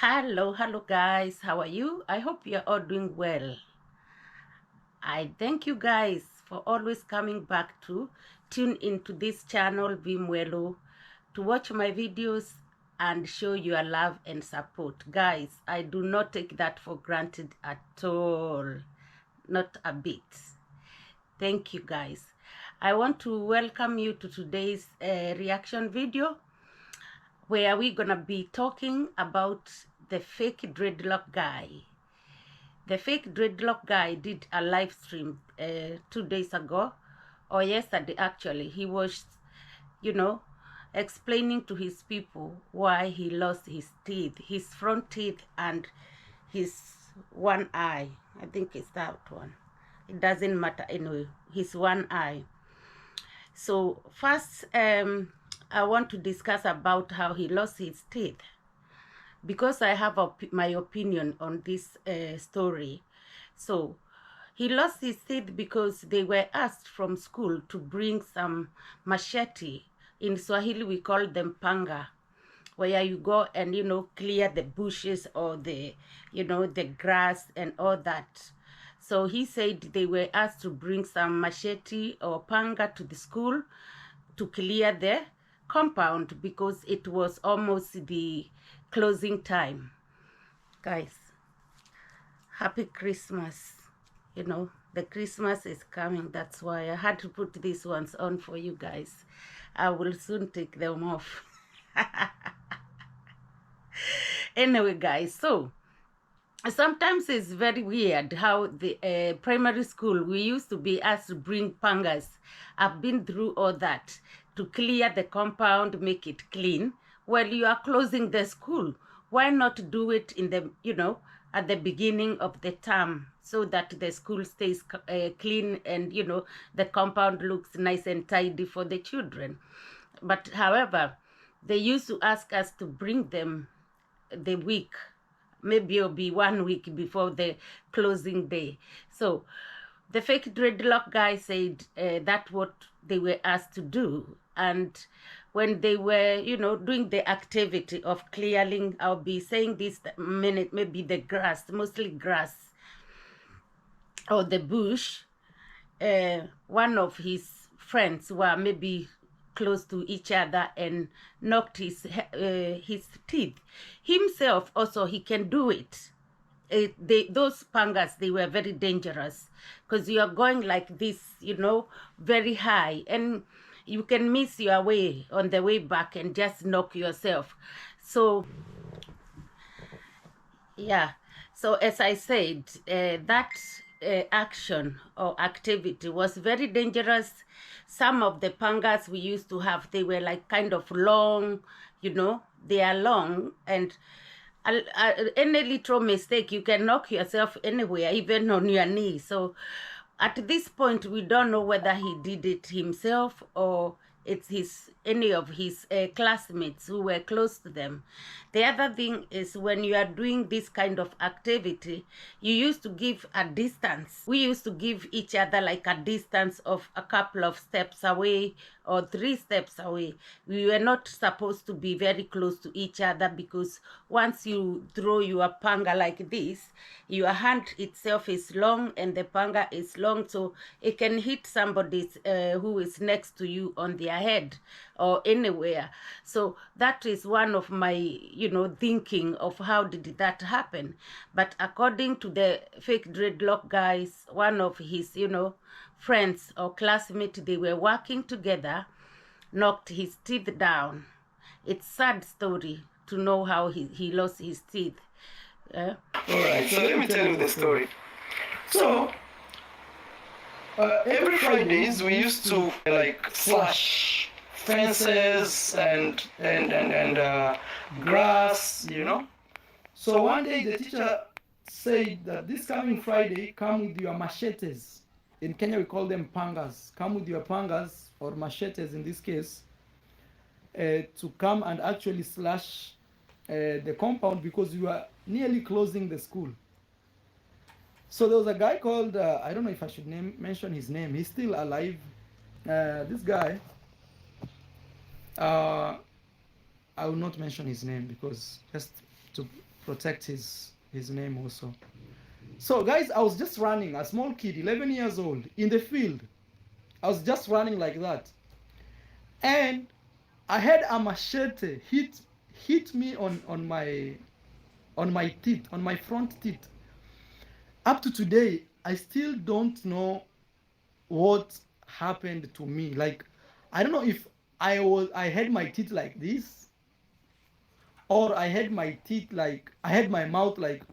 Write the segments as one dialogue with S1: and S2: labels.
S1: Hello guys, how are you? I hope you're all doing well. I thank you guys for always coming back to tune into this channel Vimwelo to watch my videos and show your love and support. Guys, I do not take that for granted at all, not a bit. Thank you guys. I want to welcome you to today's reaction video where we're gonna be talking about the fake dreadlock guy. The fake dreadlock guy did a live stream 2 days ago, or yesterday actually. He was, explaining to his people why he lost his teeth, his front teeth and his one eye. I think it's that one. It doesn't matter anyway. His one eye. So first, I want to discuss about how he lost his teeth, because I have my opinion on this story. So he lost his teeth because they were asked from school to bring some machete. In Swahili we call them panga, where you go and clear the bushes or the the grass and all that. So he said they were asked to bring some machete or panga to the school to clear the compound because it was almost the closing time. Guys, happy Christmas. The Christmas is coming. That's why I had to put these ones on for you guys. I will soon take them off. Anyway, guys, so sometimes it's very weird how the primary school, we used to be asked to bring pangas. I've been through all that to clear the compound, make it clean. Well, you are closing the school. Why not do it in the, at the beginning of the term so that the school stays clean and, the compound looks nice and tidy for the children. But however, they used to ask us to bring them the week, maybe it'll be 1 week before the closing day. So the fake dreadlock guy said that's what they were asked to do. And when they were, doing the activity of clearing, I'll be saying this minute, maybe the grass, mostly grass, or the bush, one of his friends were maybe close to each other and knocked his teeth. Himself also, he can do it. Those pangas, they were very dangerous because you are going like this, very high, and you can miss your way on the way back and just knock yourself. So yeah, so as I said, that action or activity was very dangerous. Some of the pangas we used to have, they were like kind of long, they are long, and any little mistake, you can knock yourself anywhere, even on your knee. So at this point, we don't know whether he did it himself or it's any of his classmates who were close to them. The other thing is, when you are doing this kind of activity, you used to give a distance. We used to give each other like a distance of a couple of steps away or 3 steps away. We were not supposed to be very close to each other, because once you throw your panga like this, your hand itself is long and the panga is long, so it can hit somebody who is next to you on their head or anywhere. So that is one of my thinking of how did that happen. But according to the fake dreadlock guys, one of his friends or classmates, they were working together, knocked his teeth down. It's sad story to know how he lost his teeth.
S2: All right, so let me tell you the story. So every Fridays we used to like slash fences and grass, So one day the teacher said that this coming Friday, come with your machetes. In Kenya we call them pangas. Come with your pangas, or machetes in this case, to come and actually slash the compound, because we were nearly closing the school. So there was a guy called, I don't know if I should mention his name. He's still alive. This guy, I will not mention his name, because just to protect his name also. So guys, I was just running, a small kid, 11 years old, in the field. I was just running like that, and I had a machete hit me on my teeth, on my front teeth. Up to today, I still don't know what happened to me. Like, I don't know if I had my teeth like this, or I had my teeth like, I had my mouth like,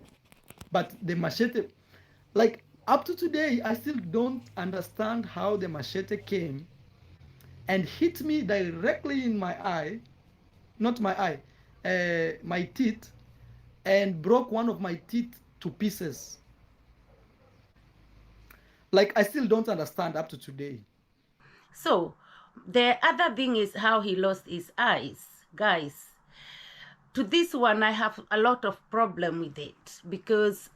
S2: but the machete, like, up to today, I still don't understand how the machete came and hit me directly in my eye, not my eye, my teeth, and broke one of my teeth to pieces. Like, I still don't understand up to today.
S1: So the other thing is how he lost his eyes, guys. To this one, I have a lot of problem with it because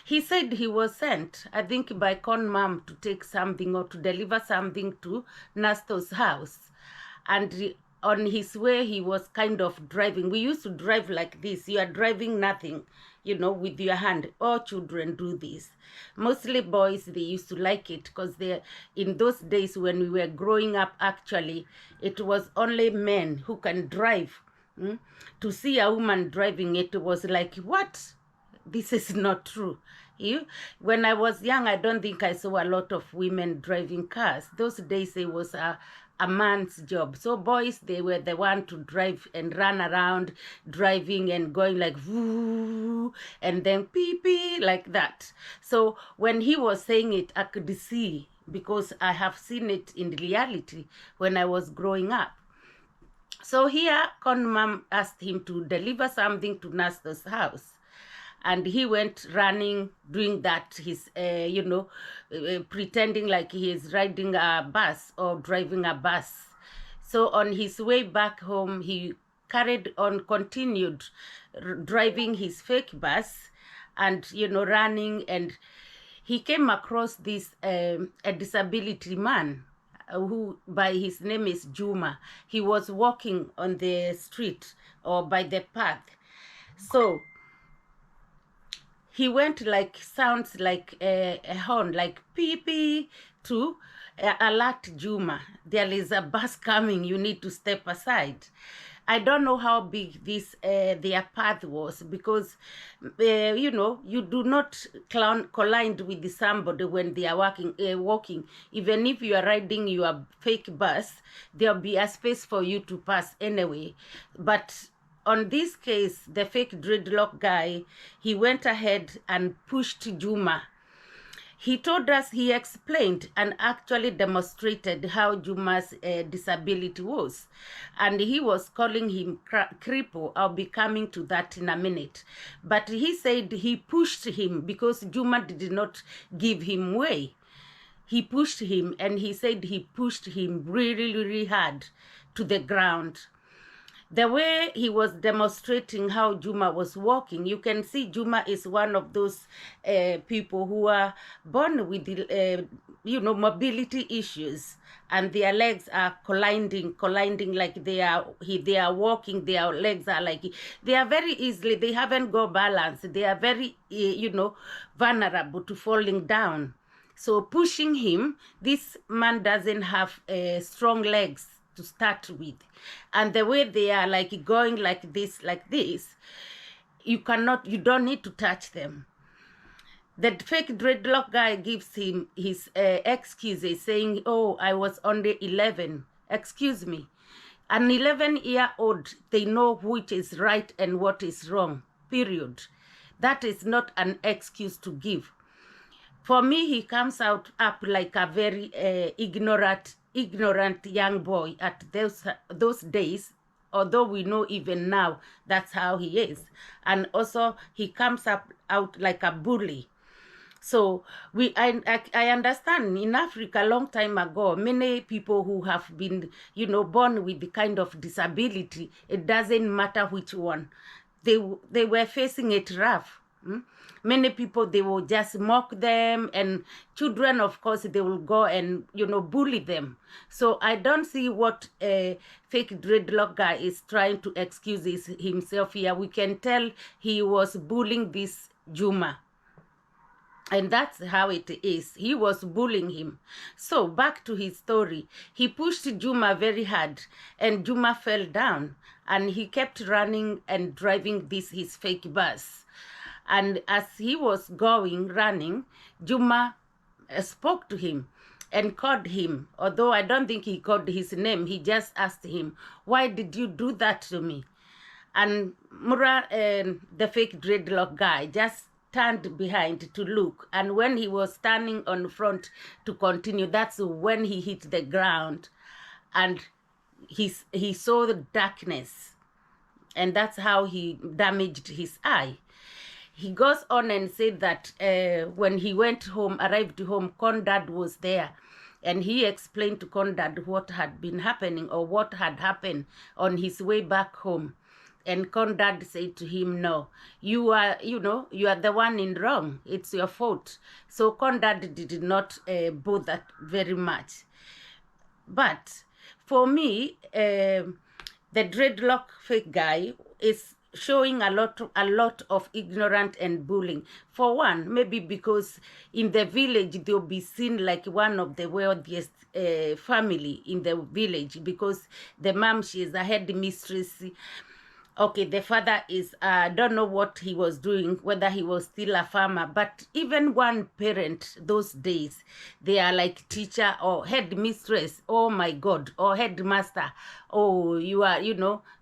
S1: he said he was sent, I think, by con mom to take something or to deliver something to Nasto's house. And on his way, he was kind of driving. We used to drive like this. You are driving nothing, with your hand. All children do this. Mostly boys, they used to like it because in those days when we were growing up, actually, it was only men who can drive. To see a woman driving, it was like, what? This is not true. When I was young, I don't think I saw a lot of women driving cars. Those days, it was a man's job. So boys, they were the one to drive and run around driving and going like woo, and then pee pee like that. So when he was saying it, I could see, because I have seen it in reality when I was growing up. So here, con mom asked him to deliver something to Nasto's house. And he went running, doing that, he's, pretending like he is riding a bus or driving a bus. So on his way back home, he continued driving his fake bus and, running. And he came across this, a disability man, who by his name is Juma. He was walking on the street or by the path. So he went like, sounds like a horn, like pee pee, to alert Juma. There is a bus coming, you need to step aside. I don't know how big this their path was, because you do not collide with somebody when they are walking. Even if you are riding your fake bus, there'll be a space for you to pass anyway. But on this case, the fake dreadlock guy, he went ahead and pushed Juma. He told us, he explained and actually demonstrated how Juma's disability was. And he was calling him cripple. I'll be coming to that in a minute. But he said he pushed him because Juma did not give him way. He pushed him, and he said he pushed him really, really hard to the ground. The way he was demonstrating how Juma was walking, you can see Juma is one of those people who are born with, mobility issues, and their legs are colliding like they are walking. Their legs are like, they are very easily, they haven't got balance. They are very, vulnerable to falling down. So pushing him, this man doesn't have strong legs to start with, and the way they are like going like this, you don't need to touch them. The fake dreadlock guy gives him his excuses, saying, oh, I was only 11. Excuse me. An 11-year-old, they know which is right and what is wrong, period. That is not an excuse to give. For me, he comes up like a very ignorant young boy at those days, although we know even now that's how he is. And also, he comes out like a bully. So I understand in Africa a long time ago, many people who have been, born with the kind of disability, it doesn't matter which one, they were facing it rough. Many people, they will just mock them, and children, of course, they will go and, bully them. So I don't see what a fake dreadlock guy is trying to excuse himself here. We can tell he was bullying this Juma. And that's how it is. He was bullying him. So back to his story. He pushed Juma very hard, and Juma fell down, and he kept running and driving his fake bus. And as he was running, Juma spoke to him and called him. Although I don't think he called his name, he just asked him, "Why did you do that to me?" And Mura, the fake dreadlock guy, just turned behind to look. And when he was standing on front to continue, that's when he hit the ground, and he saw the darkness, and that's how he damaged his eye. He goes on and said that when he arrived home, Conrad was there. And he explained to Conrad what had been happening, or what had happened on his way back home. And Conrad said to him, "No, you are the one in wrong. It's your fault." So Conrad did not bother very much. But for me, the dreadlock fake guy is showing a lot of ignorance and bullying. For one, maybe because in the village they'll be seen like one of the wealthiest family in the village, because the mom, she is a headmistress. Okay, the father is, I don't know what he was doing, whether he was still a farmer, but even one parent those days, they are like teacher or headmistress, oh my God, or headmaster. Oh, you are,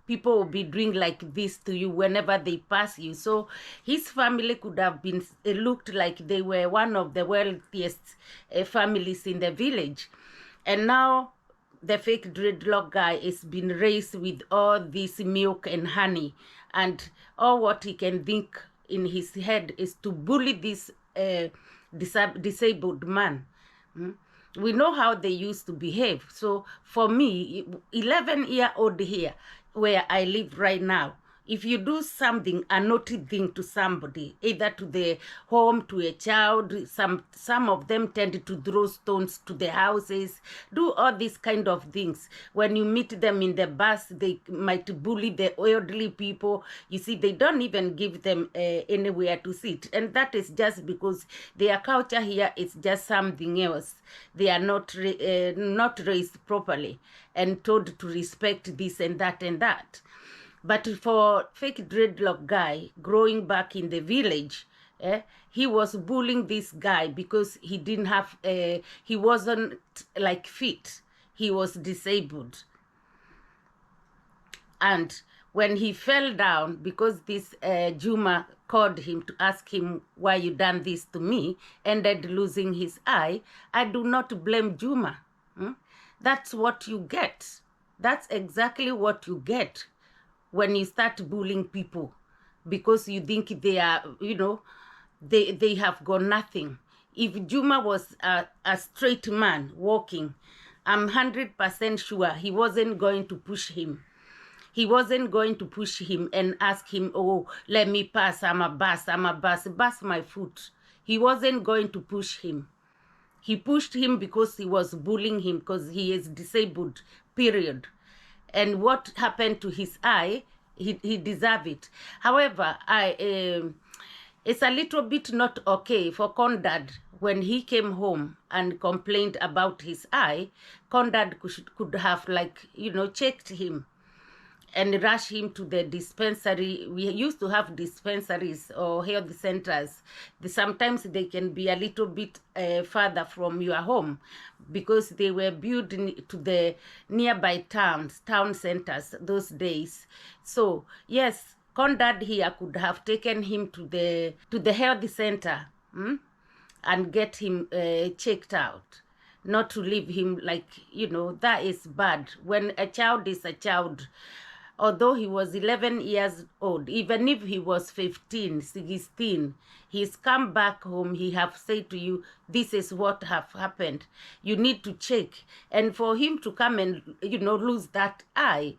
S1: people will be doing like this to you whenever they pass you. So his family could have been looked like they were one of the wealthiest families in the village. And now the fake dreadlock guy is being raised with all this milk and honey, and all what he can think in his head is to bully this disabled man. We know how they used to behave. So for me, 11-year-old here, where I live right now, if you do something, a naughty thing to somebody, either to the home, to a child, some of them tend to throw stones to the houses, do all these kind of things. When you meet them in the bus, they might bully the elderly people. You see, they don't even give them anywhere to sit. And that is just because their culture here is just something else. They are not raised properly and told to respect this and that and that. But for fake dreadlock guy growing back in the village, he was bullying this guy because he didn't have, he wasn't like fit. He was disabled. And when he fell down, because this Juma called him to ask him, "Why you done this to me?" ended losing his eye, I do not blame Juma. That's what you get. That's exactly what you get when you start bullying people, because you think they are, they have got nothing. If Juma was a straight man walking, I'm 100% sure he wasn't going to push him. He wasn't going to push him and ask him, "Oh, let me pass, I'm a bus, bus my foot." He wasn't going to push him. He pushed him because he was bullying him, because he is disabled, period. And what happened to his eye, he deserved it. However, it's a little bit not okay for Conrad. When he came home and complained about his eye, Conrad could have checked him and rush him to the dispensary. We used to have dispensaries or health centers. Sometimes they can be a little bit further from your home, because they were built to the nearby town centers those days. So yes, Conrad here could have taken him to the health center and get him checked out. Not to leave him that is bad. When a child is a child, although he was 11 years old, even if he was 15, 16, he's come back home, he have said to you, "This is what have happened. You need to check." And for him to come and, lose that eye,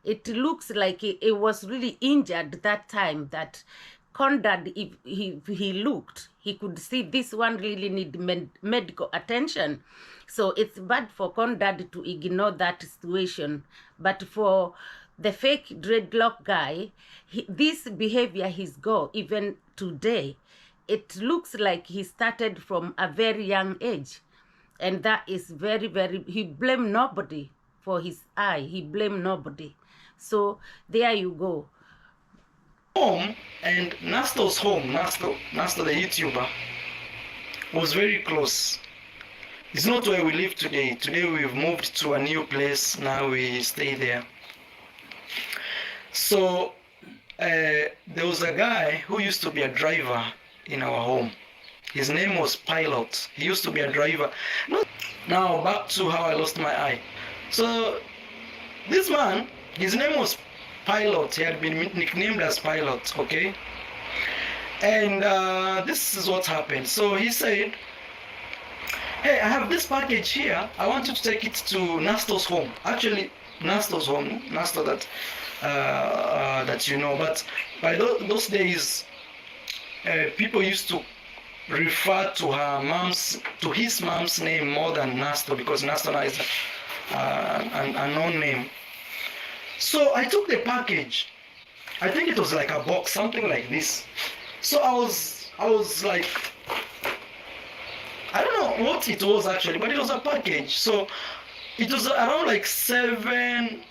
S1: it looks like it was really injured that time, that Conrad, if he looked, he could see this one really need medical attention. So it's bad for Conrad to ignore that situation. But for the fake dreadlock guy, this behavior he's got even today, it looks like he started from a very young age. And that is very, very, he blamed nobody for his eye. He blamed nobody. So there you go.
S2: Home and Nasto's home, Nasto the YouTuber, was very close. It's not where we live today. Today we've moved to a new place. Now we stay there. So there was a guy who used to be a driver in our home. His name was Pilot. He used to be a driver. Now back to how I lost my eye. So this man, his name was Pilot. He had been nicknamed as Pilot, okay? And this is what happened. So he said, hey, I have this package here. I want you to take it to Nasto's home. Actually, Nasto's home, Nasto that you know. But by those days, people used to refer to his mom's name more than Nasto, because Nasto now is a known name. So I took the package. I think it was like a box, something like this. So I was like, I don't know what it was actually, but it was a package. So it was around like 7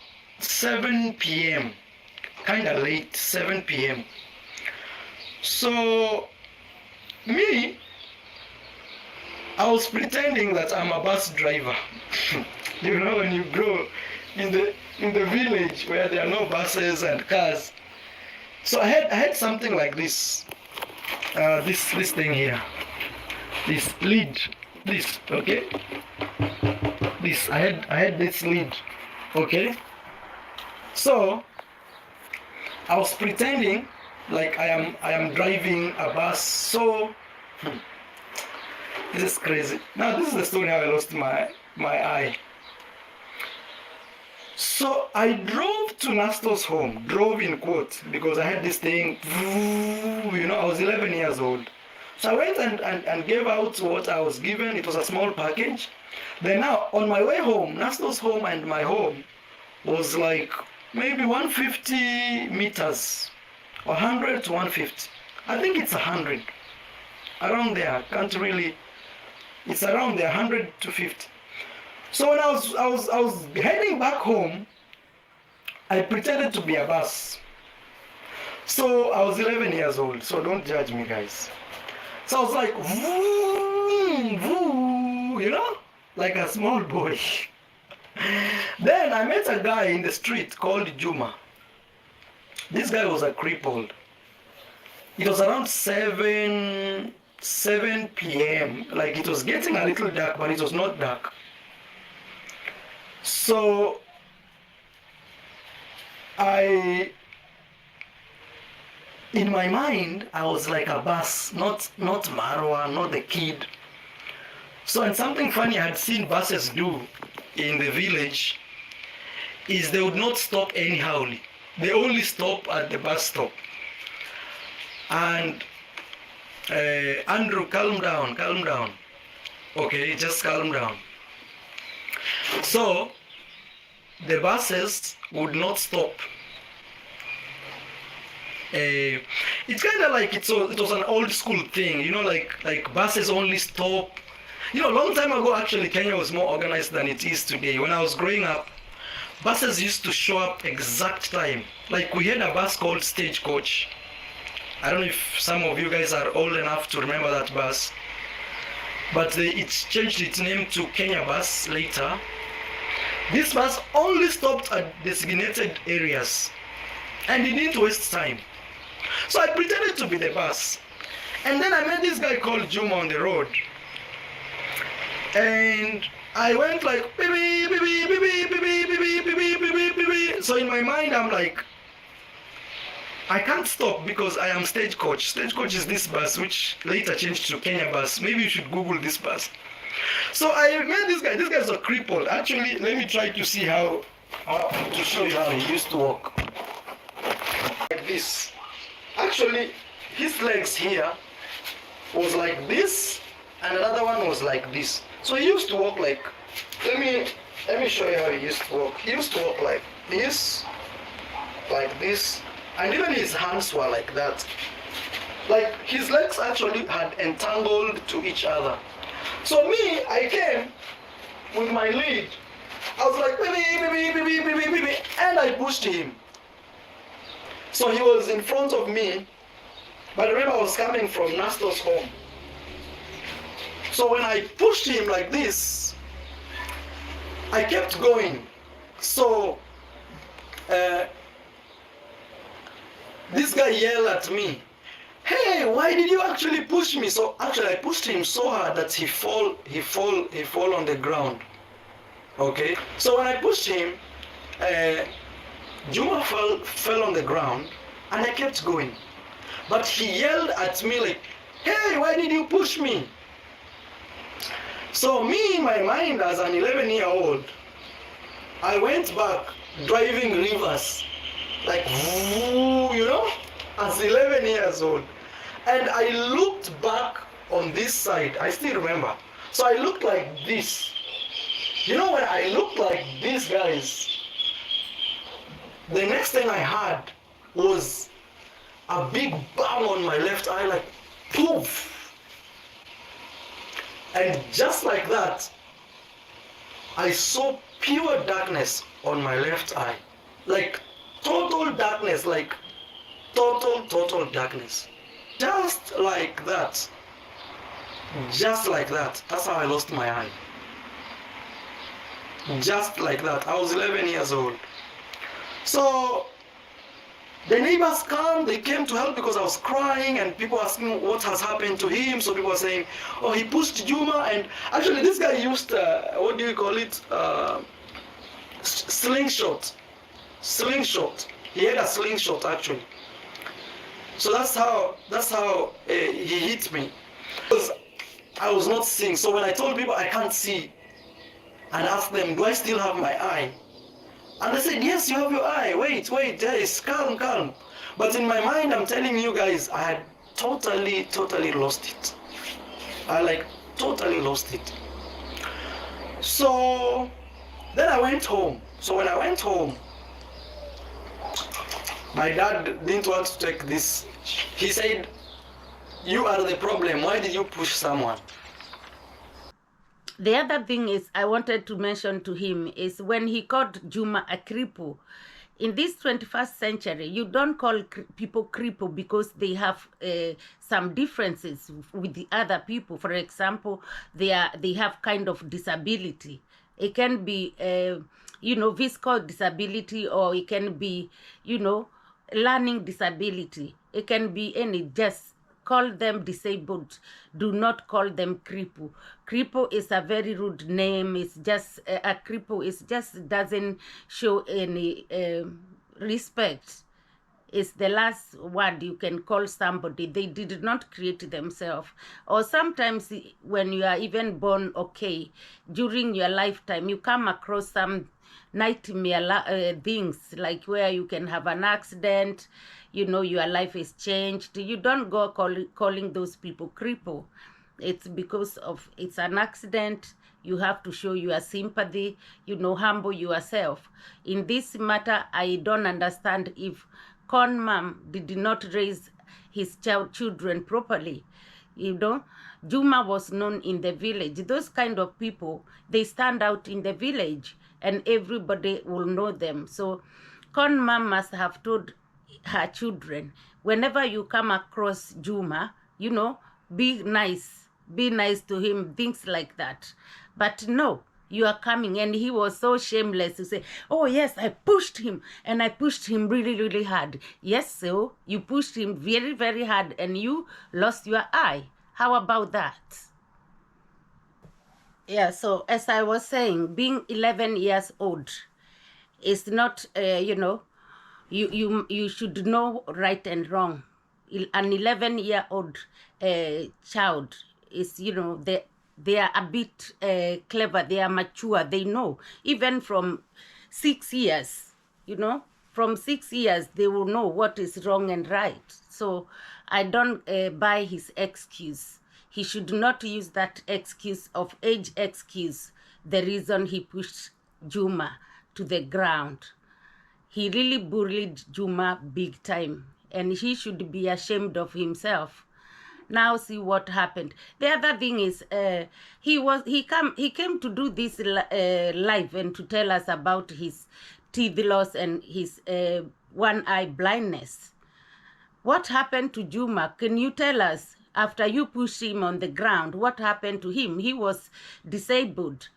S2: p.m. kind of late, 7 p.m. So me, I was pretending that I'm a bus driver. You know, when you grow in the village where there are no buses and cars. So I had something like this, this thing here, this lead, this, okay, this, I had this lead, okay. So I was pretending like I am driving a bus. So this is crazy. Now this is the story how I lost my eye. So I drove to Nasto's home, drove in quotes, because I had this thing, you know, I was 11 years old. So I went and gave out what I was given. It was a small package. Then now, on my way home, Nasto's home and my home was like maybe 150 meters, 100 to 150. I think it's 100, around there. Can't really, it's around there, 100 to 50. So when I was heading back home, I pretended to be a bus. So I was 11 years old, so don't judge me, guys. So I was like, vroom, vroom, you know, like a small boy. Then I met a guy in the street called Juma. This guy was a crippled. It was around 7 p.m. Like it was getting a little dark, but it was not dark. So in my mind, I was like a bus, not Marwa, not the kid. So, and something funny I had seen buses do in the village is they would not stop anyhow. They only stop at the bus stop. And Andrew, calm down. Okay, just calm down. So the buses would not stop. It's kind of like it was an old school thing, you know, like buses only stop. You know, a long time ago, actually, Kenya was more organized than it is today. When I was growing up, buses used to show up exact time. Like we had a bus called Stagecoach. I don't know if some of you guys are old enough to remember that bus, but it changed its name to Kenya Bus later. This bus only stopped at designated areas, and it didn't waste time. So I pretended to be the bus, and then I met this guy called Juma on the road, and I went like beep beep beep beep beep beep beep beep beep beep beep beep. So in my mind I'm like, I can't stop because I am Stagecoach. Stagecoach is this bus which later changed to Kenya Bus. Maybe you should Google this bus. So I met this guy. This guy's a crippled. Actually, let me try to see how to show you how he used to walk. Like this. Actually, his legs here was like this, and another one was like this. So he used to walk like, let me show you how he used to walk. He used to walk like this, and even his hands were like that. Like his legs actually had entangled to each other. So me, I came with my lead. I was like, baby, and I pushed him. So he was in front of me, but remember I was coming from Nastor's home. So when I pushed him like this, I kept going. So this guy yelled at me, hey, why did you actually push me? So actually I pushed him so hard that he fall on the ground. Okay, so when I pushed him, Juma fell on the ground, and I kept going. But he yelled at me like, hey, why did you push me? So me, in my mind as an 11-year-old, I went back driving reverse, like, you know, as 11 years old. And I looked back on this side, I still remember. So I looked like this. You know, when I looked like these guys, the next thing I had was a big bang on my left eye, like poof. And just like that, I saw pure darkness on my left eye. Like total darkness, like total darkness. Just like that. Just like that. That's how I lost my eye. Just like that. I was 11 years old. So the neighbors come, they came to help because I was crying, and people asking what has happened to him. So people were saying, oh, he pushed Juma. And actually this guy used, what do you call it? Slingshot. He had a slingshot actually. So that's how he hit me. Because I was not seeing. So when I told people I can't see, and asked them, do I still have my eye? And they said, yes, you have your eye. Wait, yes, calm. But in my mind, I'm telling you guys, I had totally lost it. I totally lost it. So then I went home. So when I went home, my dad didn't want to take this. He said, you are the problem. Why did you push someone?
S1: The other thing is I wanted to mention to him is when he called Juma a cripple. In this 21st century, you don't call people cripple because they have some differences with the other people. For example, they have kind of disability. It can be, physical disability, or it can be, learning disability. It can be any, just call them disabled. Do not call them cripple. Cripple is a very rude name. It's just a cripple. It just doesn't show any respect. It's the last word you can call somebody. They did not create themselves. Or sometimes when you are even born okay, during your lifetime, you come across some nightmare things, like where you can have an accident, your life is changed. You don't go calling those people cripple. It's because of it's an accident. You have to show your sympathy, humble yourself. In this matter, I don't understand if Con Mom did not raise his children properly. Juma was known in the village. Those kind of people, they stand out in the village and everybody will know them. So Con Mom must have told her children, whenever you come across Juma, be nice to him, things like that. But no, you are coming, and he was so shameless to say, oh yes, I pushed him, and I pushed him really hard. Yes, so you pushed him very hard and you lost your eye. How about that? Yeah, so as I was saying, being 11 years old is not, you should know right and wrong. An 11-year-old child is, they are a bit clever, they are mature, they know. Even from 6 years, from 6 years, they will know what is wrong and right. So I don't buy his excuse. He should not use that excuse of age excuse, the reason he pushed Juma to the ground. He really bullied Juma big time, and he should be ashamed of himself. Now see what happened. The other thing is, he came to do this live and to tell us about his teeth loss and his one eye blindness. What happened to Juma? Can you tell us? After you pushed him on the ground, what happened to him? He was disabled.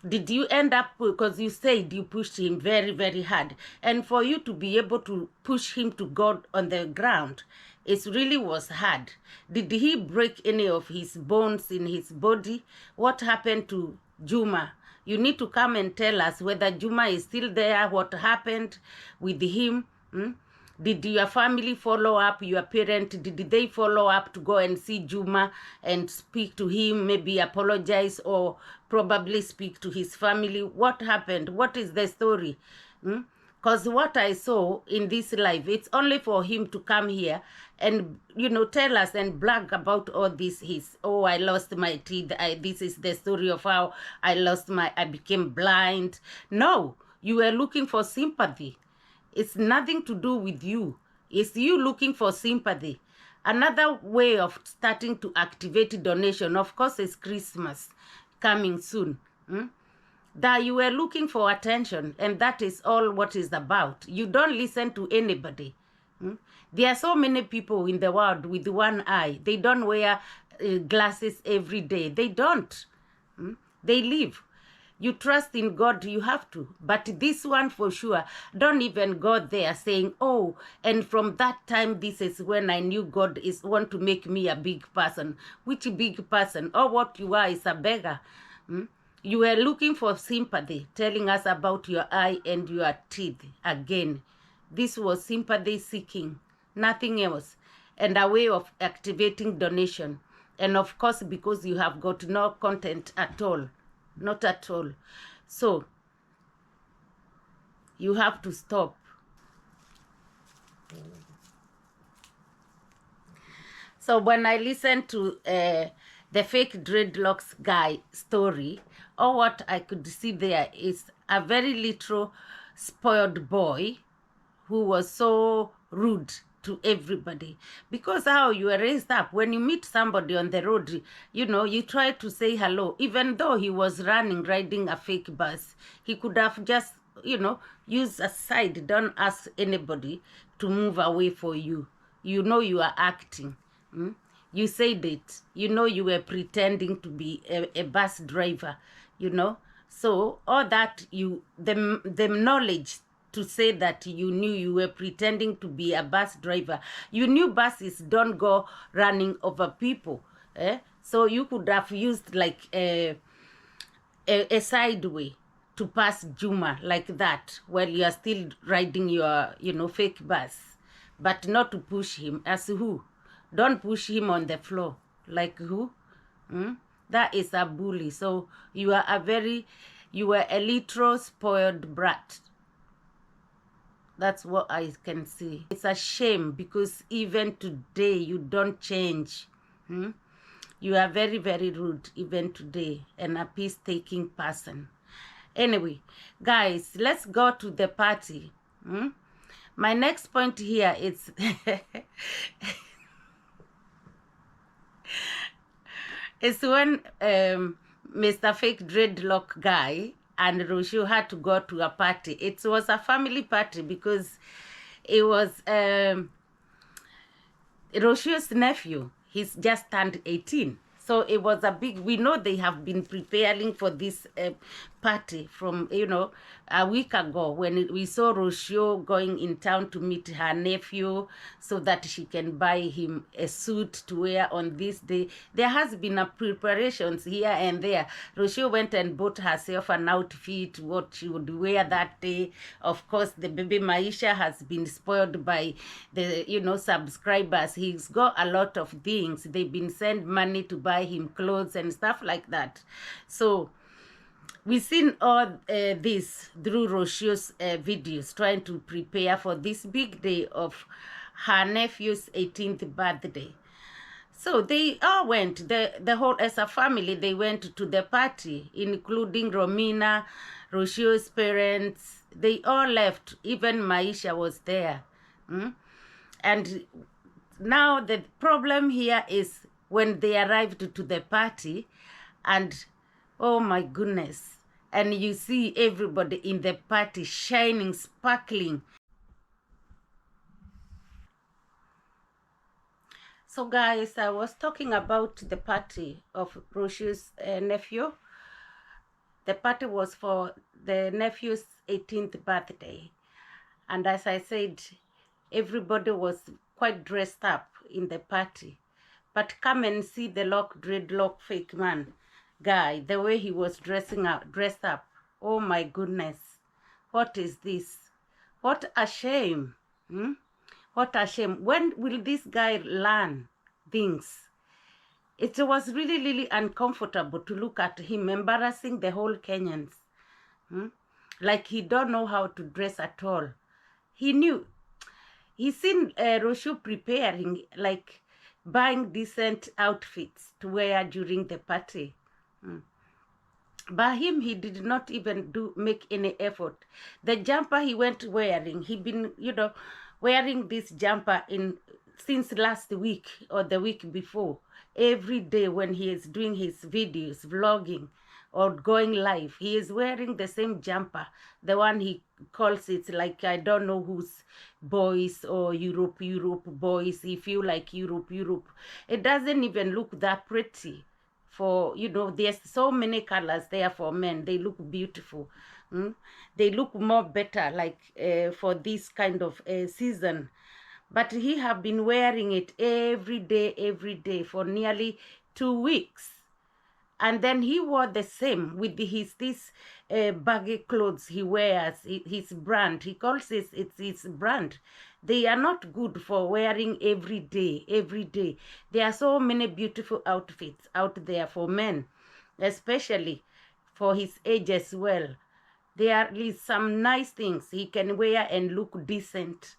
S1: Did you end up, because you said you pushed him very, very hard, and for you to be able to push him to God on the ground, it really was hard. Did he break any of his bones in his body? What happened to Juma? You need to come and tell us whether Juma is still there, what happened with him. Did your family follow up, your parents, did they follow up to go and see Juma and speak to him, maybe apologize or probably speak to his family? What happened? What is the story? Because what I saw in this live, it's only for him to come here and, tell us and brag about all this. I lost my teeth. This is the story of how I became blind. No, you were looking for sympathy. It's nothing to do with you. It's you looking for sympathy. Another way of starting to activate donation, of course, is Christmas coming soon. That you were looking for attention, and that is all what is about. You don't listen to anybody. There are so many people in the world with one eye. They don't wear glasses every day. They don't. They live. You trust in God, you have to. But this one for sure, don't even go there saying, oh, and from that time, this is when I knew God want to make me a big person. Which big person? Or what you are is a beggar. You were looking for sympathy, telling us about your eye and your teeth again. This was sympathy seeking, nothing else. And a way of activating donation. And of course, because you have got no content at all. Not at all. So, you have to stop. So, when I listen to the fake dreadlocks guy story, all what I could see there is a very little spoiled boy who was so rude to everybody, because how you were raised up, when you meet somebody on the road, you try to say hello. Even though he was riding a fake bus, he could have just used a side. Don't ask anybody to move away for you. You are acting. You said it. You were pretending to be a bus driver. So all that, the knowledge to say that you knew you were pretending to be a bus driver. You knew buses don't go running over people. So you could have used like a side way to pass Juma like that while you are still riding your, fake bus. But not to push him. As who? Don't push him on the floor. Like who? That is a bully. So you were a literal spoiled brat. That's what I can see. It's a shame, because even today you don't change. You are very, very rude even today, and a peace-taking person. Anyway, guys, let's go to the party. My next point here is it's when Mr. Fake Dreadlock guy and Rocio had to go to a party. It was a family party because it was Rocio's nephew. He's just turned 18. So it was a big, we know they have been preparing for this party from, a week ago when we saw Rocio going in town to meet her nephew so that she can buy him a suit to wear on this day. There has been a preparations here and there. Rocio went and bought herself an outfit, what she would wear that day. Of course, the baby Maisha has been spoiled by the, subscribers. He's got a lot of things. They've been sent money to buy him clothes and stuff like that. So We've seen all this through Roshio's videos, trying to prepare for this big day of her nephew's 18th birthday. So they all went, the whole, as a family, they went to the party, including Romina, Roshio's parents. They all left. Even Maisha was there. And now the problem here is when they arrived to the party, and oh my goodness, and you see everybody in the party shining, sparkling. So guys, I was talking about the party of Roshio's nephew. The party was for the nephew's 18th birthday. And as I said, everybody was quite dressed up in the party. But come and see the dreadlock fake man guy, the way he was dressed up. Oh my goodness. What is this? What a shame. What a shame. When will this guy learn things? It was really, really uncomfortable to look at him, embarrassing the whole Kenyans. Like he don't know how to dress at all. He knew. He's seen Roshu preparing, like buying decent outfits to wear during the party. But him, he did not even make any effort. The jumper he went wearing, he been, wearing this jumper since last week or the week before. Every day when he is doing his videos, vlogging or going live, he is wearing the same jumper. The one he calls it, like, I don't know whose boys or Europe boys. He feel like Europe. It doesn't even look that pretty. For, there's so many colors there for men. They look beautiful. They look more better, like for this kind of season. But he have been wearing it every day for nearly 2 weeks. And then he wore the same with this baggy clothes he wears, his brand. He calls it's his brand. They are not good for wearing every day. There are so many beautiful outfits out there for men, especially for his age as well. There is some nice things he can wear and look decent.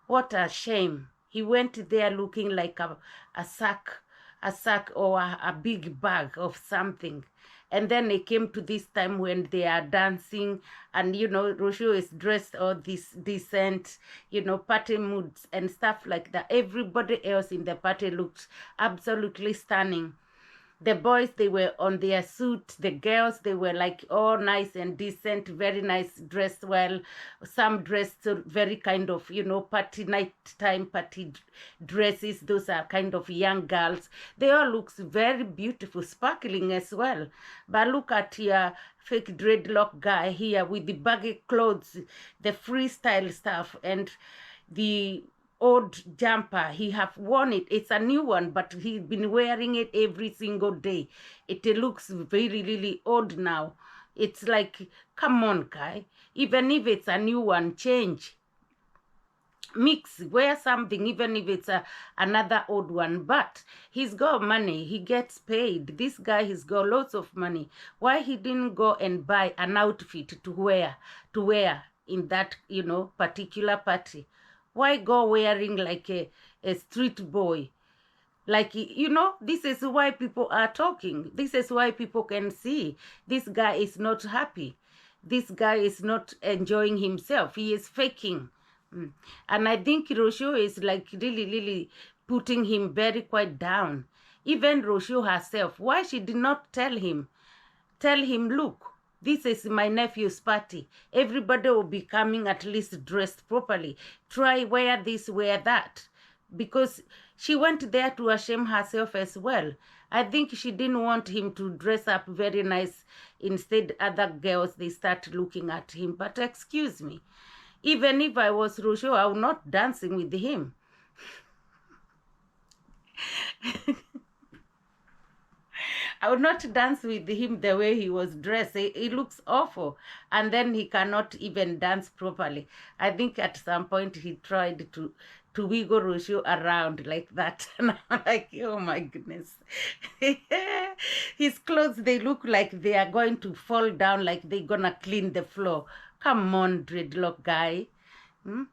S1: What a shame. He went there looking like a sack or a big bag of something. And then it came to this time when they are dancing and, Roshu is dressed all this decent, party moods and stuff like that. Everybody else in the party looked absolutely stunning. The boys, they were on their suit. The girls, they were like all nice and decent, very nice, dressed well. Some dressed very kind of, party, nighttime party dresses. Those are kind of young girls. They all look very beautiful, sparkling as well. But look at your fake dreadlock guy here with the baggy clothes, the freestyle stuff, and the old jumper. He have worn it. It's a new one, but he's been wearing it every single day. It looks very, really old now. It's like, come on, guy. Even if it's a new one, change. Mix, wear something, even if it's another old one. But he's got money. He gets paid. This guy, he's got lots of money. Why he didn't go and buy an outfit to wear in that, particular party? Why go wearing like a street boy? Like, this is why people are talking. This is why people can see this guy is not happy. This guy is not enjoying himself. He is faking. And I think Roshu is like really, really putting him very quite down. Even Roshu herself, why she did not tell him, look, this is my nephew's party. Everybody will be coming at least dressed properly. Try wear this, wear that. Because she went there to shame herself as well. I think she didn't want him to dress up very nice. Instead, other girls, they start looking at him. But excuse me, even if I was Roshu, I would not dancing with him. I would not dance with him the way he was dressed. He looks awful. And then he cannot even dance properly. I think at some point he tried to to wiggle Rocio around like that. And I'm like, oh my goodness. His clothes, they look like they are going to fall down, like they're gonna clean the floor. Come on, dreadlock guy. Hmm?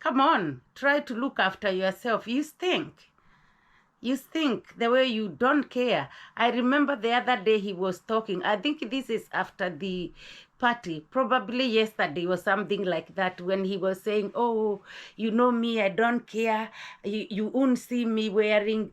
S1: Come on, try to look after yourself. You stink. You stink the way you don't care. I remember the other day he was talking. I think this is after the party, probably yesterday or something like that, when he was saying, oh, you know me, I don't care. You won't see me wearing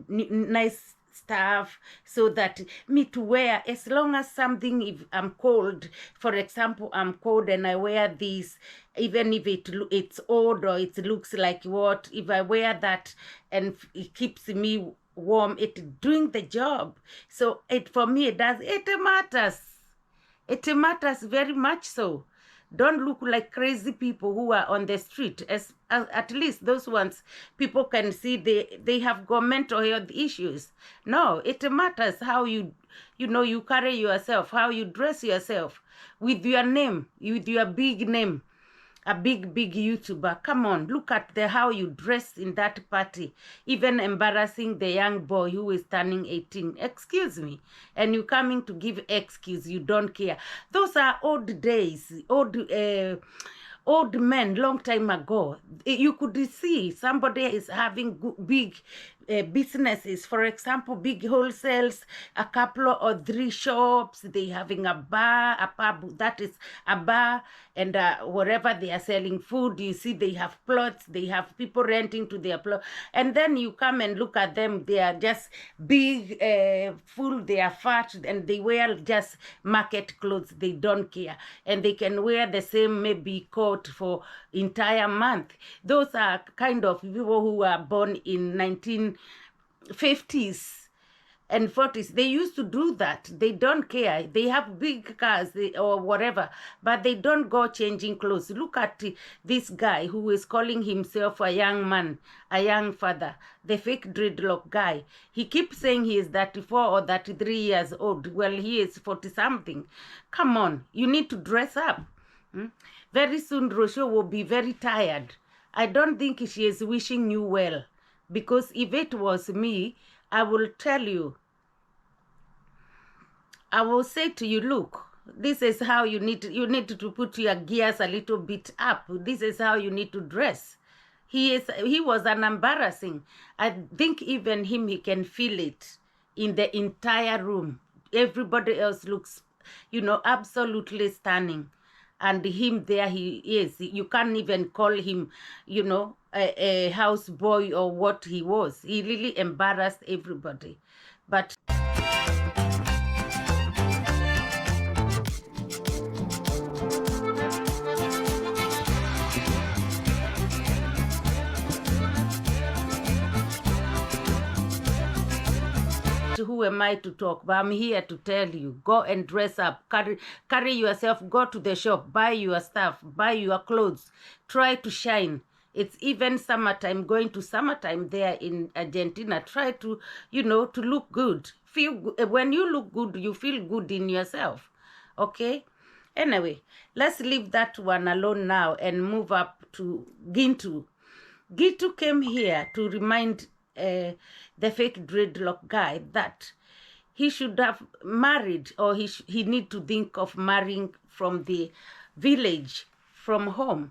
S1: nice stuff, so that me to wear, as long as something, if I'm cold, for example, I'm cold and I wear this, even if it's old or it looks like what, if I wear that and it keeps me warm, it doing the job. So it, for me, it matters. It matters very much so. Don't look like crazy people who are on the street. As at least those ones, people can see they have got mental health issues. No, it matters how you carry yourself, how you dress yourself, with your name, with your big name, a big YouTuber. Come on, look at how you dress in that party, even embarrassing the young boy who is turning 18. Excuse me. And you coming to give excuse, you don't care. Those are old days, old men, long time ago. You could see somebody is having big businesses, for example, big wholesales, a couple or 3 shops, they having a bar, a pub, that is a bar, and wherever they are selling food, you see they have plots, they have people renting to their plot, and then you come and look at them, they are just big, full, they are fat, and they wear just market clothes, they don't care, and they can wear the same maybe coat for entire month. Those are kind of people who are born in 1950s and 40s. They used to do that. They don't care. They have big cars or whatever, but they don't go changing clothes. Look at this guy who is calling himself a young man, a young father, the fake dreadlock guy. He keeps saying he is 34 or 33 years old. Well, he is 40 something. Come on, you need to dress up. Very soon, Rocio will be very tired. I don't think she is wishing you well, because if it was me, I will tell you, I will say to you, look, this is how you need to put your gears a little bit up. This is how you need to dress. He was an embarrassing. I think even him, he can feel it in the entire room. Everybody else looks, absolutely stunning. And him there, he is. You can't even call him, a house boy or what he was. He really embarrassed everybody. But who am I to talk? But I'm here to tell you, go and dress up, carry yourself, go to the shop, buy your stuff, buy your clothes, try to shine. It's even summertime, going to summertime there in Argentina. Try to, to look good. When you look good, you feel good in yourself. Okay? Anyway, let's leave that one alone now and move up to Gintu. Gintu came here to remind the fake dreadlock guy that he should have married, or he need to think of marrying from the village, from home.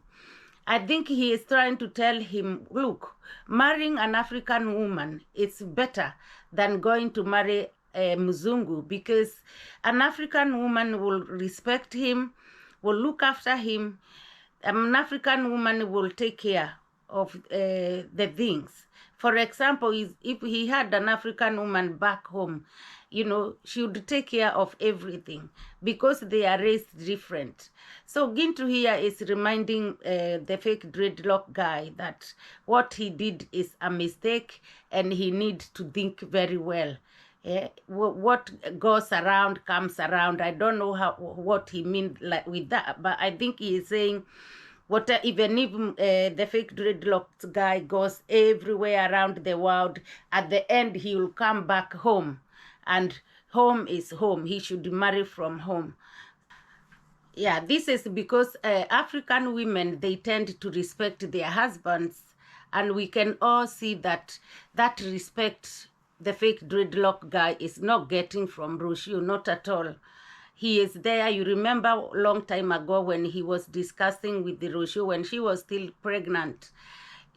S1: I think he is trying to tell him, look, marrying an African woman is better than going to marry a Mzungu, because an African woman will respect him, will look after him. An African woman will take care of the things. For example, if he had an African woman back home, she would take care of everything, because they are raised different. So Gintu here is reminding the fake dreadlock guy that what he did is a mistake, and he needs to think very well. What goes around comes around. I don't know what he means with that, but I think he is saying, even if the fake dreadlocked guy goes everywhere around the world, at the end he will come back home, and home is home. He should marry from home. Yeah, this is because African women, they tend to respect their husbands And we can all see that that respect the fake dreadlock guy is not getting from Rocio, not at all. He is there. You remember a long time ago when he was discussing with the Rocio when she was still pregnant.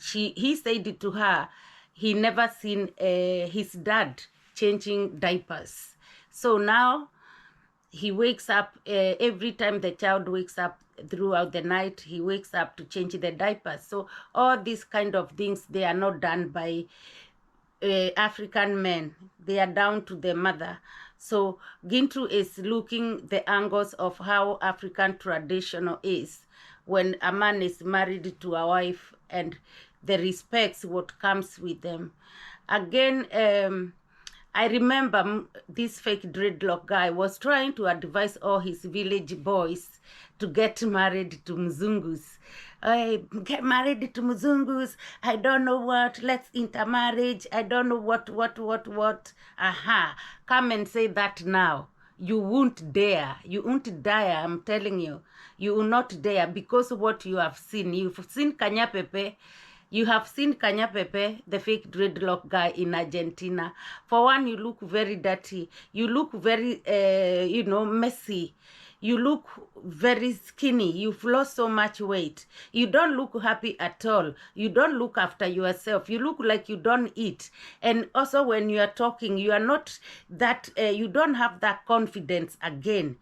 S1: He said it to her, he never seen his dad changing diapers. So now he wakes up every time the child wakes up throughout the night, he wakes up to change the diapers. So all these kind of things, they are not done by African men. They are down to the mother. So Gintu is looking the angles of how African traditional is when a man is married to a wife and the respects what comes with them. Again, I remember this fake dreadlock guy was trying to advise all his village boys to get married to Mzungus. Get married to Mzungus. I don't know what. Let's intermarriage. I don't know what. Aha. Come and say that now. You won't dare. You won't dare. I'm telling you. You will not dare because of what you have seen. You've seen Kanya Pepe. You have seen Kanya Pepe, the fake dreadlock guy in Argentina. For one, you look very dirty. You look very, messy. You look very skinny. You've lost so much weight. You don't look happy at all. You don't look after yourself. You look like you don't eat. And also when you are talking, you are not that, you don't have that confidence again.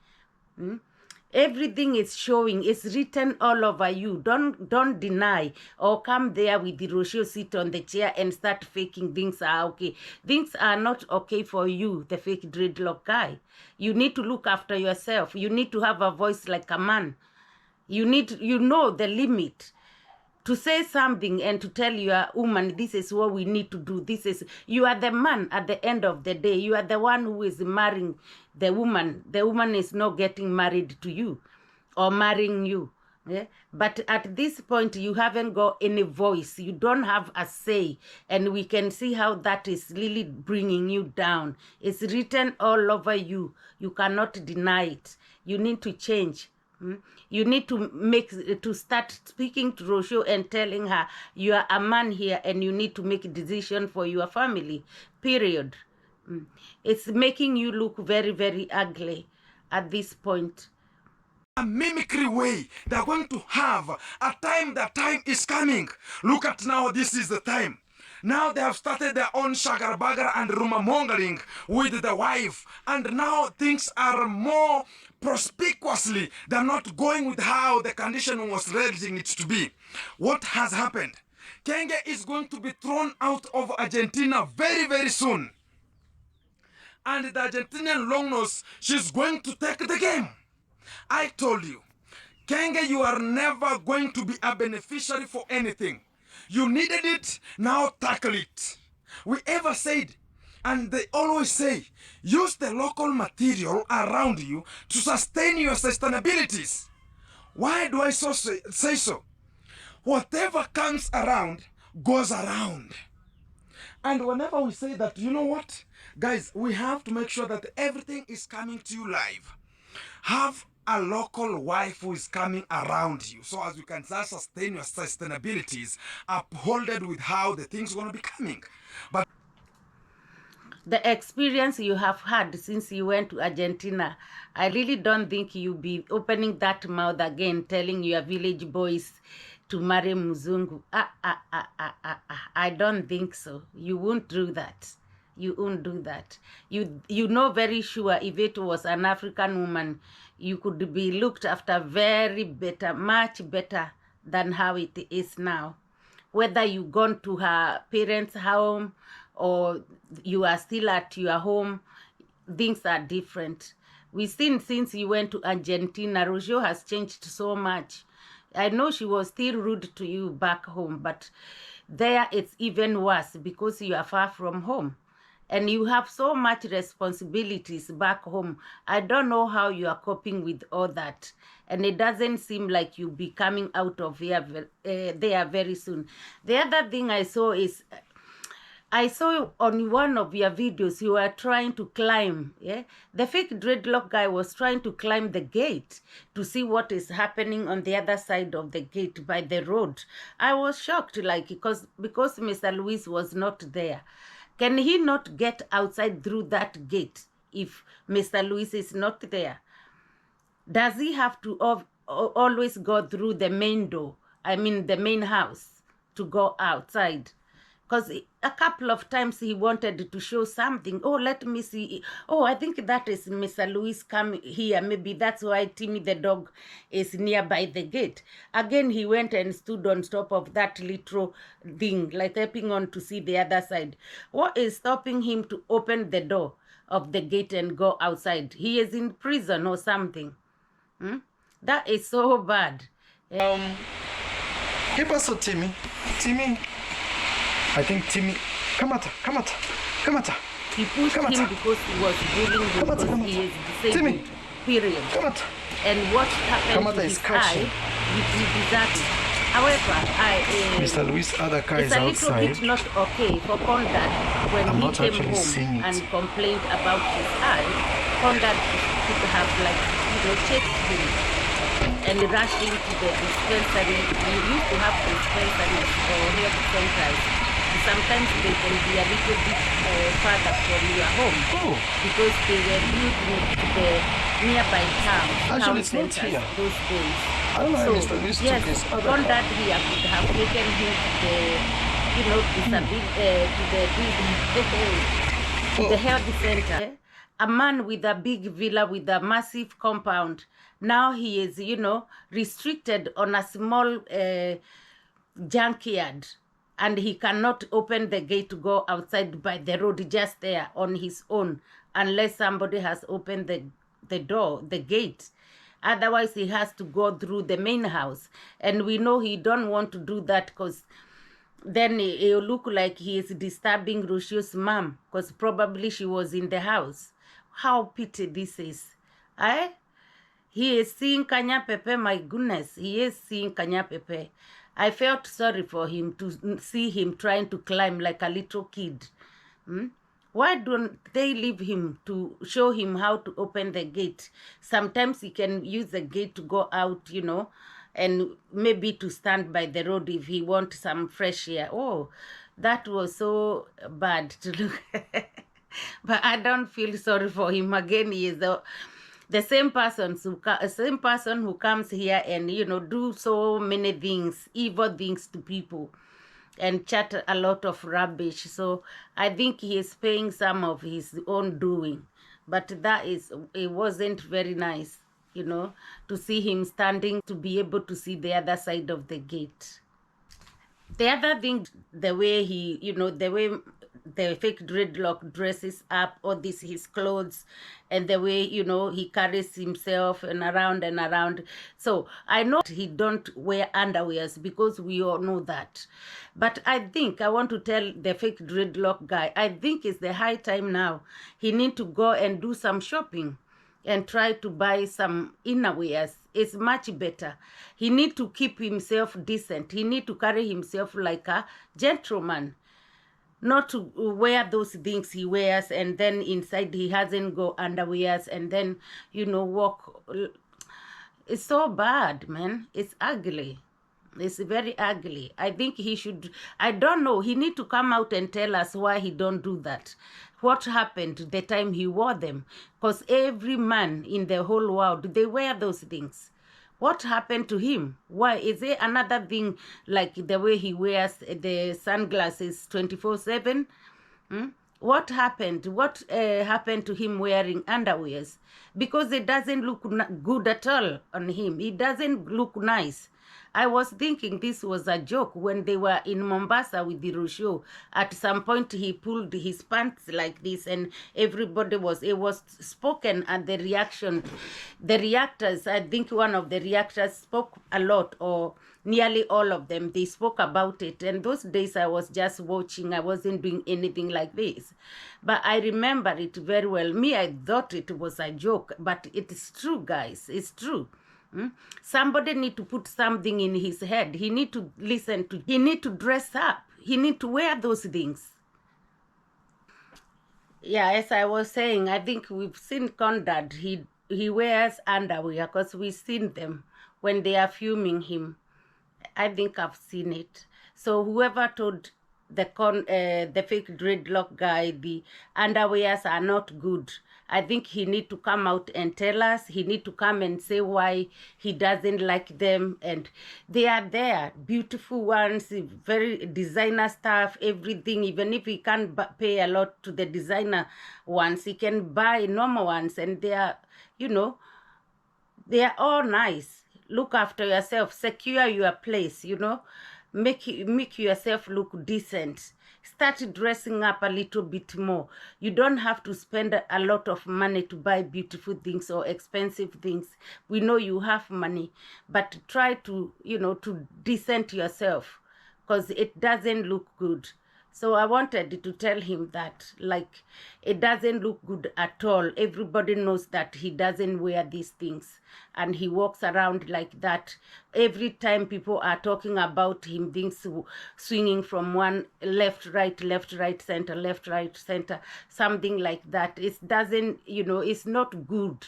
S1: Everything is showing, it's written all over you. Don't deny or come there with the Rocio sit on the chair and start faking things are okay. Things are not okay for you, the fake dreadlock guy. You need to look after yourself. You need to have a voice like a man. You know the limit to say something and to tell your woman, this is what we need to do. You are the man at the end of the day. You are the one who is marrying the woman. The woman is not getting married to you or marrying you. Yeah? But at this point, you haven't got any voice. You don't have a say. And we can see how that is really bringing you down. It's written all over you. You cannot deny it. You need to change. You need to start speaking to Rocio and telling her you are a man here and you need to make a decision for your family, period. It's making you look very, very ugly at this point.
S3: A mimicry way. They're going to have a time. The time is coming. Look at now, this is the time. Now they have started their own shagar-bagar and rumor mongering with the wife. And now things are more prospicuously. They're not going with how the condition was raising it to be. What has happened? Kenge is going to be thrown out of Argentina very, very soon. And the Argentinian longnose, she's going to take the game. I told you, Kenge, you are never going to be a beneficiary for anything. You needed it, now tackle it. We ever said, and they always say, use the local material around you to sustain your sustainabilities. Why do I say so? Whatever comes around, goes around. And whenever we say that, you know what? Guys, we have to make sure that everything is coming to you live. Have a local wife who is coming around you so as you can sustain your sustainabilities upholded with how the things are going to be coming. But
S1: the experience you have had since you went to Argentina, I really don't think you'll be opening that mouth again telling your village boys to marry Mzungu. I don't think so. You won't do that. You won't do that. You know very sure if it was an African woman, you could be looked after very better, much better than how it is now. Whether you gone to her parents' home or you are still at your home, things are different. We've seen since you went to Argentina, Rocio has changed so much. I know she was still rude to you back home, but there it's even worse because you are far from home. And you have so much responsibilities back home. I don't know how you are coping with all that. And it doesn't seem like you'll be coming out of here there very soon. The other thing I saw is I saw on one of your videos you were trying to climb, yeah? The fake dreadlock guy was trying to climb the gate to see what is happening on the other side of the gate by the road. I was shocked, like, because Mr. Luis was not there. Can he not get outside through that gate if Mr. Luis is not there? Does he have to always go through the main door? I mean, the main house to go outside? Because a couple of times he wanted to show something. Oh, let me see. Oh, I think that is Mr. Luis come here. Maybe that's why Timmy the dog is nearby the gate. Again, he went and stood on top of that little thing, like helping on to see the other side. What is stopping him to open the door of the gate and go outside? He is in prison or something. That is so bad.
S3: ¿Qué pasó, Timmy? Timmy. I think Timmy. Come at.
S1: He pushed him because he was bullying him because he is disabled.
S3: Timmy.
S1: Period. And what happened to his eye, he deserved it. However,
S3: Mr. Luis' other car
S1: it's
S3: is
S1: a little
S3: outside.
S1: bit not okay for Conrad when
S3: I'm
S1: he
S3: not
S1: came
S3: actually seeing
S1: home
S3: it.
S1: and complained about his eye. Conrad could have, like, chased him and rushed him to the dispensary. We used to have dispensaries or health centers. Sometimes they can be a little bit further from your home because they were built to the nearby town
S3: Actually, it's not
S1: centers
S3: here.
S1: those days.
S3: I don't know
S1: So,
S3: why Mr. Luis
S1: yes,
S3: took his other car.
S1: Conrad here could have taken him to the health center. A man with a big villa with a massive compound. Now he is, restricted on a small junkyard, and he cannot open the gate to go outside by the road just there on his own unless somebody has opened the door, the gate. Otherwise, he has to go through the main house. And we know he don't want to do that because then it'll look like he is disturbing Roshio's mom because probably she was in the house. How pity this is. He is seeing Kanya Pepe, my goodness. He is seeing Kanya Pepe. I felt sorry for him to see him trying to climb like a little kid. Why don't they leave him to show him how to open the gate? Sometimes he can use the gate to go out, and maybe to stand by the road if he wants some fresh air. Oh, that was so bad to look at. But I don't feel sorry for him. Again, he is the same person who comes here and, do so many things, evil things to people and chat a lot of rubbish. So I think he is paying some of his own doing. But it wasn't very nice, to see him standing to be able to see the other side of the gate. The other thing, the way the way the fake dreadlock dresses up, all this, his clothes, and the way, he carries himself and around. So I know he don't wear underwears because we all know that. But I think I want to tell the fake dreadlock guy, I think it's the high time now. He need to go and do some shopping and try to buy some innerwears. It's much better. He need to keep himself decent. He need to carry himself like a gentleman. Not to wear those things he wears and then inside he hasn't got underwears and then, walk. It's so bad, man. It's ugly. It's very ugly. I think he should, I don't know, he need to come out and tell us why he don't do that. What happened the time he wore them? Because every man in the whole world, they wear those things. What happened to him? Why? Is there another thing like the way he wears the sunglasses 24/7? What happened? What happened to him wearing underwears? Because it doesn't look good at all on him. It doesn't look nice. I was thinking this was a joke when they were in Mombasa with the Roshio. At some point, he pulled his pants like this and everybody it was spoken at the reaction. The reactors, I think one of the reactors spoke a lot, or nearly all of them, they spoke about it. And those days I was just watching. I wasn't doing anything like this. But I remember it very well. Me, I thought it was a joke, but it's true, guys. It's true. Somebody need to put something in his head. He need to listen to, he need to dress up. He need to wear those things. Yeah, as I was saying, I think we've seen Conrad. He wears underwear because we've seen them when they are filming him. I think I've seen it. So whoever told the fake dreadlock guy the underwears are not good, I think he need to come out and tell us. He need to come and say why he doesn't like them. And they are there, beautiful ones, very designer stuff, everything. Even if he can't pay a lot to the designer ones, he can buy normal ones, and they are, you know, they are all nice. Look after yourself, secure your place, you know, make yourself look decent. Start dressing up a little bit more. You don't have to spend a lot of money to buy beautiful things or expensive things. We know you have money, but try to, you know, to decent yourself, because it doesn't look good. So I wanted to tell him that, like, it doesn't look good at all. Everybody knows that he doesn't wear these things, and he walks around like that. Every time people are talking about him, things swinging from one left, right, center, left, right, center, something like that. It doesn't, you know, it's not good.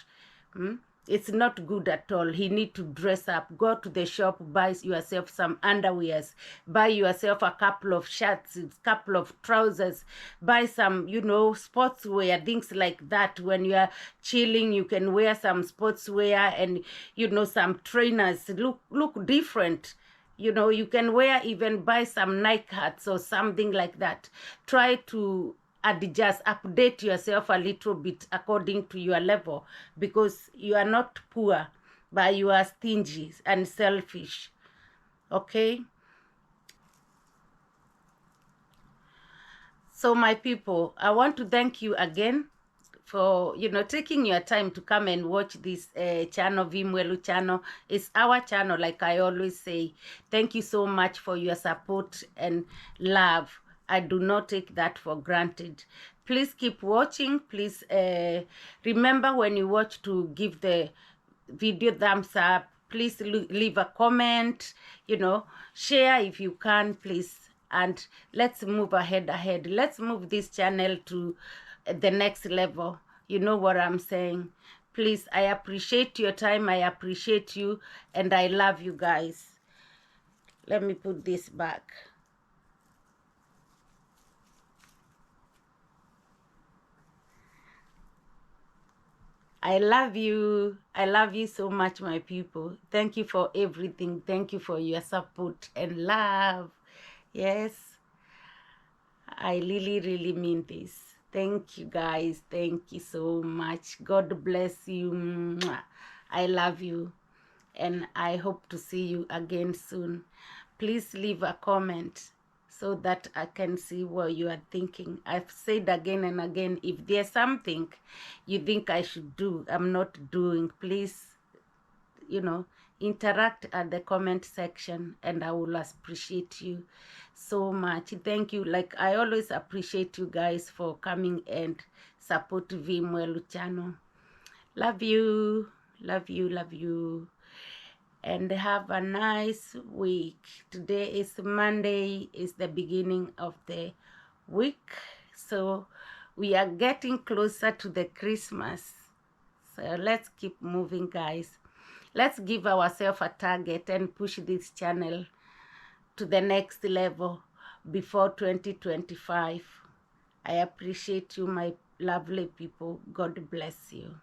S1: It's not good at all. He need to dress up. Go to the shop, buy yourself some underwears, buy yourself a couple of shirts, a couple of trousers, buy some, you know, sportswear, things like that. When you are chilling, you can wear some sportswear and, you know, some trainers. Look different. You know, you can wear, even buy some Nike hats or something like that. Try to adjust, update yourself a little bit according to your level, because you are not poor, but you are stingy and selfish. Okay? So my people, I want to thank you again for, you know, taking your time to come and watch this channel, Vimwelu channel. It's our channel, like I always say. Thank you so much for your support and love. I do not take that for granted. Please keep watching. Please remember, when you watch, to give the video thumbs up. Please leave a comment, you know, share if you can, please. And let's move ahead. Let's move this channel to the next level. You know what I'm saying? Please, I appreciate your time. I appreciate you, and I love you guys. Let me put this back. I love you. I love you so much, my people. Thank you for everything. Thank you for your support and love. Yes, I really, really mean this. Thank you, guys. Thank you so much. God bless you. Mwah. I love you, and I hope to see you again soon. Please leave a comment so that I can see what you are thinking. I've said again and again, if there's something you think I should do, I'm not doing, please, you know, interact at the comment section, and I will appreciate you so much. Thank you. Like I always appreciate you guys for coming and support Vimwelu channel. Love you. Love you. Love you. And have a nice week. Today is Monday, is the beginning of the week. So we are getting closer to the Christmas. So let's keep moving, guys. Let's give ourselves a target and push this channel to the next level before 2025. I appreciate you, my lovely people. God bless you.